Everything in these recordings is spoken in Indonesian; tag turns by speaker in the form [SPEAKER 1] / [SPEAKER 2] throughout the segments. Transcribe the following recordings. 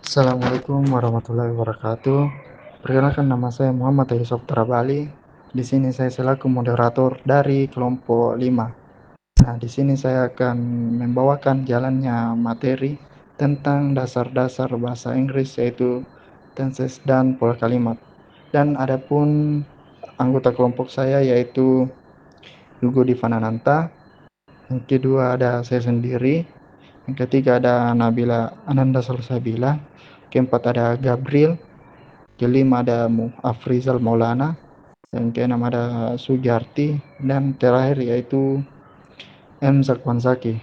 [SPEAKER 1] Assalamualaikum warahmatullahi wabarakatuh. Perkenalkan, nama saya Muhammad Yusuf Terabali. Di sini saya selaku moderator dari kelompok 5. Nah, di sini saya akan membawakan jalannya materi tentang dasar-dasar bahasa Inggris, yaitu tenses dan pola kalimat. Dan adapun anggota kelompok saya yaitu Yugo Divanananta. Yang kedua ada saya sendiri. Yang ketiga ada Nabila Ananda Salsabila. Keempat ada Gabriel. Kelima ada Afrizal Maulana. Yang keenam ada Sujarti. Dan terakhir yaitu M. Zakwanzaki.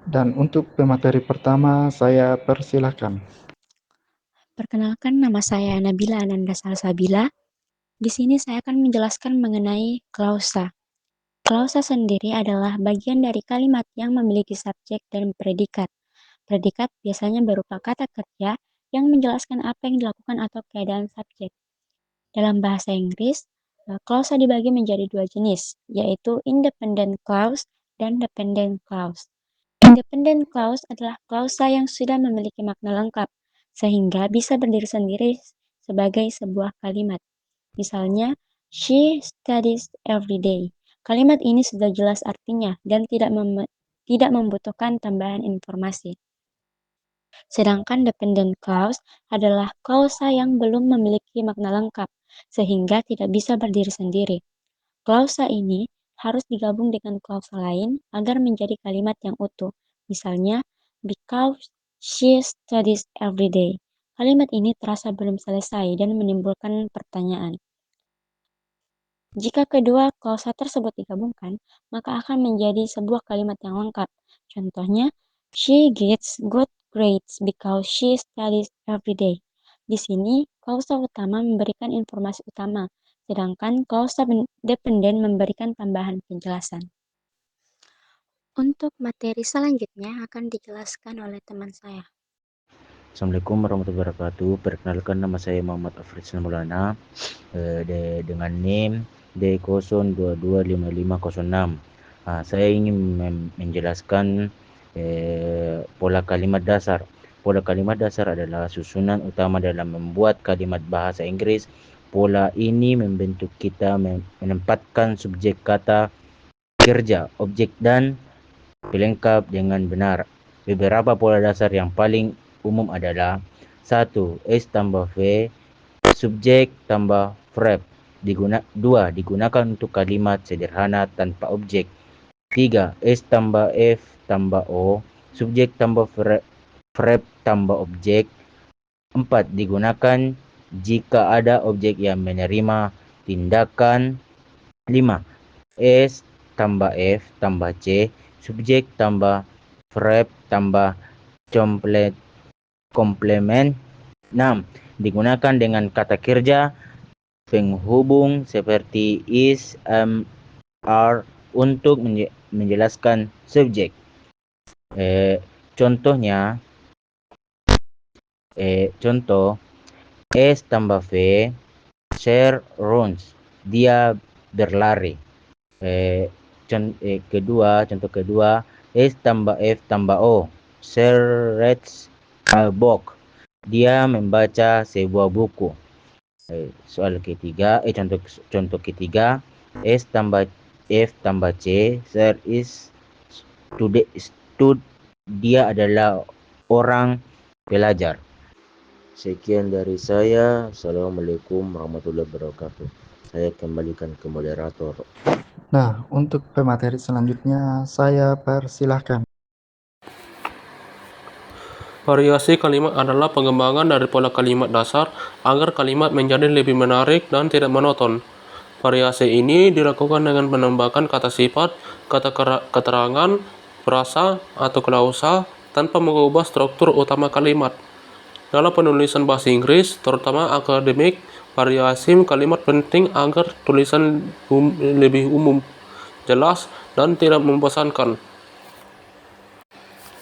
[SPEAKER 1] Dan untuk pemateri pertama saya persilahkan.
[SPEAKER 2] Perkenalkan, nama saya Nabila Ananda Salsabila. Di sini saya akan menjelaskan mengenai klausa. Klausa sendiri adalah bagian dari kalimat yang memiliki subjek dan predikat. Predikat biasanya berupa kata kerja yang menjelaskan apa yang dilakukan atau keadaan subjek. Dalam bahasa Inggris, klausa dibagi menjadi dua jenis, yaitu independent clause dan dependent clause. Independent clause adalah klausa yang sudah memiliki makna lengkap, sehingga bisa berdiri sendiri sebagai sebuah kalimat. Misalnya, she studies every day. Kalimat ini sudah jelas artinya dan tidak membutuhkan tambahan informasi. Sedangkan dependent clause adalah klausa yang belum memiliki makna lengkap, sehingga tidak bisa berdiri sendiri. Klausa ini harus digabung dengan klausa lain agar menjadi kalimat yang utuh. Misalnya, because she studies every day. Kalimat ini terasa belum selesai dan menimbulkan pertanyaan. Jika kedua klausa tersebut digabungkan, maka akan menjadi sebuah kalimat yang lengkap. Contohnya, she gets good grades because she studies every day. Di sini, klausa utama memberikan informasi utama, sedangkan klausa dependen memberikan tambahan penjelasan. Untuk materi selanjutnya akan dijelaskan oleh teman saya.
[SPEAKER 3] Assalamualaikum warahmatullahi wabarakatuh. Perkenalkan, nama saya Muhammad Afrizal Maulana dengan NIM D02255006. Saya ingin menjelaskan pola kalimat dasar. Pola kalimat dasar adalah susunan utama dalam membuat kalimat bahasa Inggris. Pola ini membentuk kita menempatkan subjek kata kerja, objek dan pelengkap dengan benar. Beberapa pola dasar yang paling umum adalah 1. S tambah V, subjek tambah verb. 2. Digunakan untuk kalimat sederhana tanpa objek. 3. S tambah F tambah O, subjek tambah verb tambah objek. 4. Digunakan jika ada objek yang menerima tindakan. 5. S tambah F tambah C, subjek tambah verb tambah komplement. 6. Digunakan dengan kata kerja penghubung seperti is, are untuk menjelaskan subjek. Contoh S tambah V, Sher runs, dia berlari. Contoh kedua, S tambah F tambah O, Sir reads a book, dia membaca sebuah buku. Contoh ketiga, S tambah F tambah C, Sir is dia adalah orang pelajar. Sekian dari saya. Assalamualaikum warahmatullahi wabarakatuh. Saya kembalikan ke moderator.
[SPEAKER 1] Nah, untuk pemateri selanjutnya saya persilahkan.
[SPEAKER 4] Variasi kalimat adalah pengembangan dari pola kalimat dasar agar kalimat menjadi lebih menarik dan tidak monoton. Variasi ini dilakukan dengan menambahkan kata sifat, kata keterangan, frasa, atau klausa tanpa mengubah struktur utama kalimat. Dalam penulisan bahasa Inggris, terutama akademik, variasi kalimat penting agar tulisan lebih umum, jelas, dan tidak membosankan.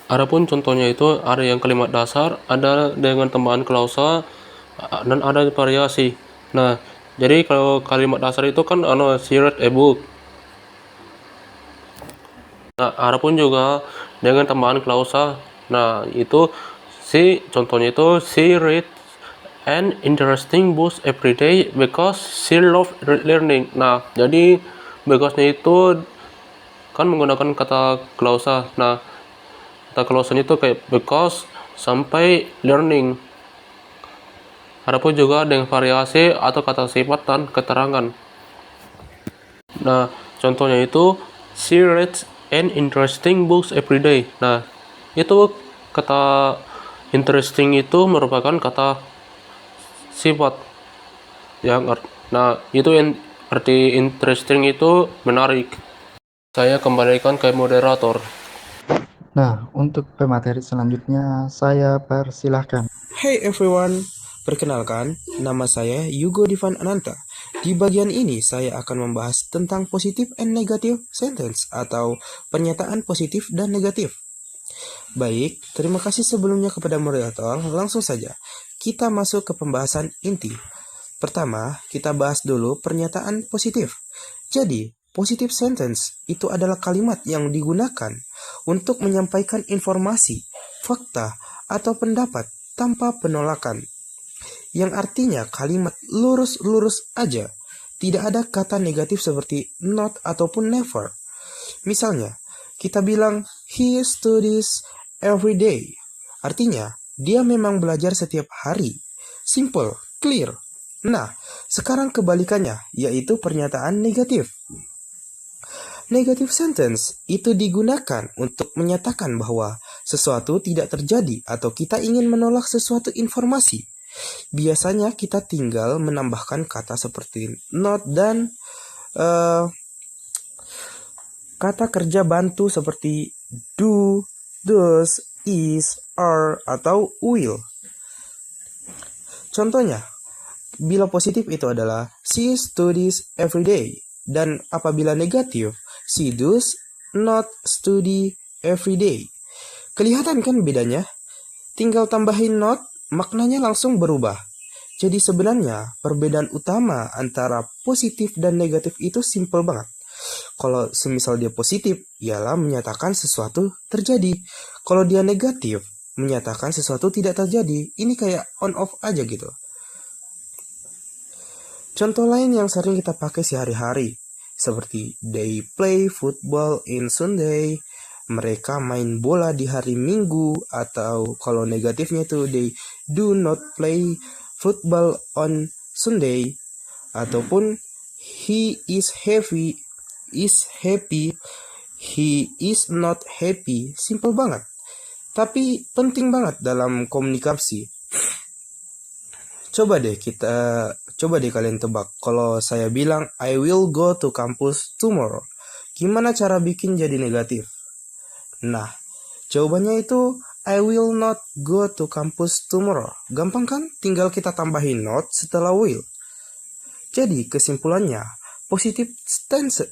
[SPEAKER 4] Adapun contohnya itu ada yang kalimat dasar, ada dengan tambahan klausa, dan ada variasi. Nah, jadi kalau kalimat dasar itu kan she read a book. Nah, adapun juga dengan tambahan klausa. Nah, itu Contohnya itu she reads an interesting book every day because she loves learning. Nah, jadi because-nya itu kan menggunakan kata klausa. Nah, kata klausanya itu kayak because sampai learning. Adapun juga dengan variasi atau kata sifat dan keterangan. Nah, contohnya itu she reads an interesting books every day. Nah, itu kata interesting itu merupakan kata sifat yang itu arti interesting itu menarik. Saya kembalikan ke moderator.
[SPEAKER 1] Nah, untuk pemateri selanjutnya saya persilahkan.
[SPEAKER 5] Hey everyone, perkenalkan, nama saya Yugo Divan Ananta. Di bagian ini saya akan membahas tentang positive and negative sentence atau pernyataan positif dan negatif. Baik, terima kasih sebelumnya kepada moderator. Langsung saja, kita masuk ke pembahasan inti. Pertama, kita bahas dulu pernyataan positif. Jadi, positive sentence itu adalah kalimat yang digunakan untuk menyampaikan informasi, fakta, atau pendapat tanpa penolakan. Yang artinya kalimat lurus-lurus aja. Tidak ada kata negatif seperti not ataupun never. Misalnya, kita bilang he studies every day. Artinya, dia memang belajar setiap hari. Simple, clear. Nah, sekarang kebalikannya, yaitu pernyataan negatif. Negative sentence itu digunakan untuk menyatakan bahwa sesuatu tidak terjadi atau kita ingin menolak sesuatu informasi. Biasanya kita tinggal menambahkan kata seperti not dan kata kerja bantu seperti do, does, is, are, atau will. Contohnya, bila positif itu adalah she studies every day. Dan apabila negatif, she does not study every day. Kelihatan kan bedanya? Tinggal tambahin not, maknanya langsung berubah. Jadi sebenarnya perbedaan utama antara positif dan negatif itu simple banget. Kalau semisal dia positif, ialah menyatakan sesuatu terjadi. Kalau dia negatif, menyatakan sesuatu tidak terjadi. Ini kayak on off aja gitu. Contoh lain yang sering kita pakai sehari-hari, seperti they play football in Sunday, mereka main bola di hari Minggu, atau kalau negatifnya itu they do not play football on Sunday, ataupun he is happy, he is not happy. Simple banget, tapi penting banget dalam komunikasi. Coba deh kalian tebak. Kalau saya bilang I will go to campus tomorrow, gimana cara bikin jadi negatif? Nah, jawabannya itu I will not go to campus tomorrow. Gampang kan? Tinggal kita tambahin not setelah will. Jadi kesimpulannya, positive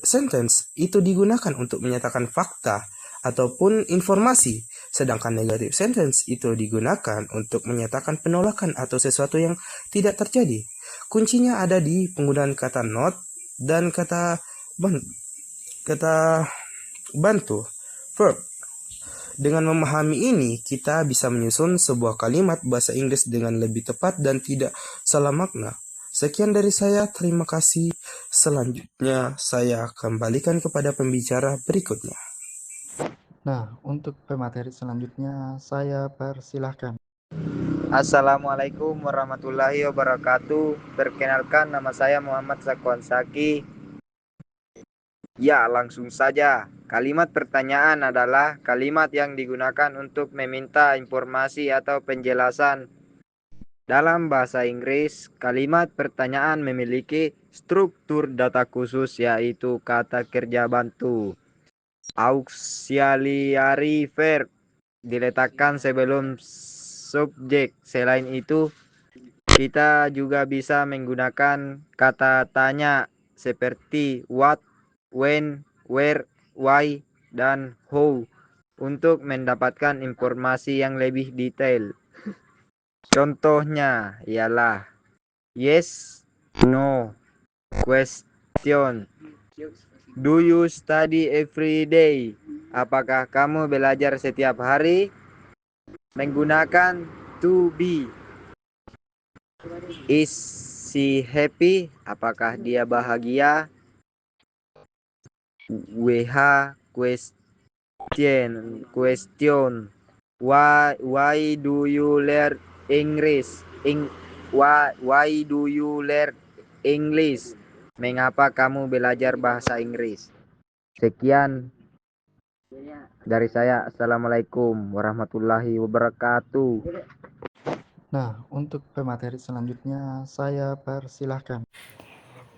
[SPEAKER 5] sentence itu digunakan untuk menyatakan fakta ataupun informasi, sedangkan negative sentence itu digunakan untuk menyatakan penolakan atau sesuatu yang tidak terjadi. Kuncinya ada di penggunaan kata not dan kata bantu, verb. Dengan memahami ini, kita bisa menyusun sebuah kalimat bahasa Inggris dengan lebih tepat dan tidak salah makna. Sekian dari saya, terima kasih. Selanjutnya, saya kembalikan kepada pembicara berikutnya.
[SPEAKER 1] Nah, untuk pemateri selanjutnya saya persilahkan.
[SPEAKER 6] Assalamualaikum warahmatullahi wabarakatuh. Perkenalkan, nama saya Muhammad Zakwan Saki. Ya, langsung saja. Kalimat pertanyaan adalah kalimat yang digunakan untuk meminta informasi atau penjelasan. Dalam bahasa Inggris, kalimat pertanyaan memiliki struktur data khusus, yaitu kata kerja bantu. Auxiliary verb diletakkan sebelum subjek. Selain itu, kita juga bisa menggunakan kata tanya seperti what, when, where, why, dan how untuk mendapatkan informasi yang lebih detail. Contohnya ialah yes, no, question. Do you study every day? Apakah kamu belajar setiap hari? menggunakan to be. Is she happy? Apakah dia bahagia? WH question. Why do you learn English? Why do you learn English? Mengapa kamu belajar bahasa Inggris? Sekian dari saya. Assalamualaikum warahmatullahi wabarakatuh.
[SPEAKER 1] Nah, untuk pemateri selanjutnya saya persilahkan.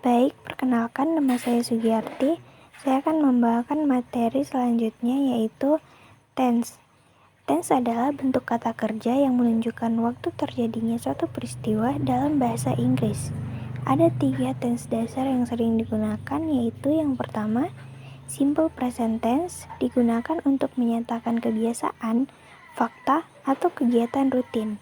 [SPEAKER 7] Baik, perkenalkan nama saya Sugiyarti. Saya akan membawakan materi selanjutnya yaitu tense. Tense adalah bentuk kata kerja yang menunjukkan waktu terjadinya suatu peristiwa dalam bahasa Inggris. Ada 3 tense dasar yang sering digunakan, yaitu yang pertama, simple present tense digunakan untuk menyatakan kebiasaan, fakta, atau kegiatan rutin.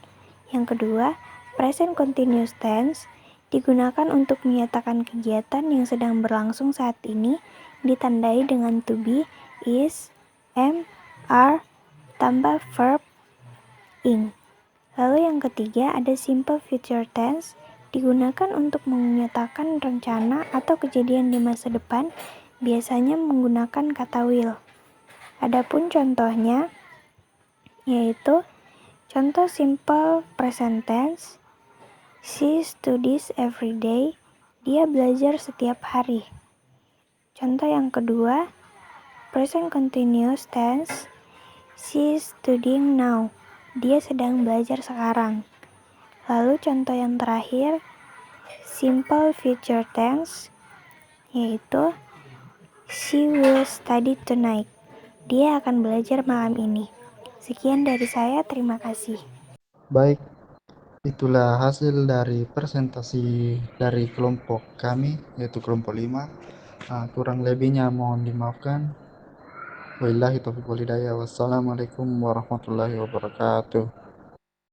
[SPEAKER 7] Yang kedua, present continuous tense digunakan untuk menyatakan kegiatan yang sedang berlangsung saat ini, ditandai dengan to be, is, am, are, tambah verb ing. Lalu yang ketiga ada simple future tense, digunakan untuk menyatakan rencana atau kejadian di masa depan, biasanya menggunakan kata will. Adapun contohnya yaitu contoh simple present tense, she studies every day, dia belajar setiap hari. Contoh yang kedua, present continuous tense, she is studying now, dia sedang belajar sekarang. Lalu contoh yang terakhir, simple future tense, yaitu she will study tonight, dia akan belajar malam ini. Sekian dari saya, terima kasih.
[SPEAKER 1] Baik, itulah hasil dari presentasi dari kelompok kami, yaitu kelompok 5. Kurang lebihnya mohon dimaafkan. Wabillahi taufiq wal hidayah. Wassalamualaikum warahmatullahi wabarakatuh.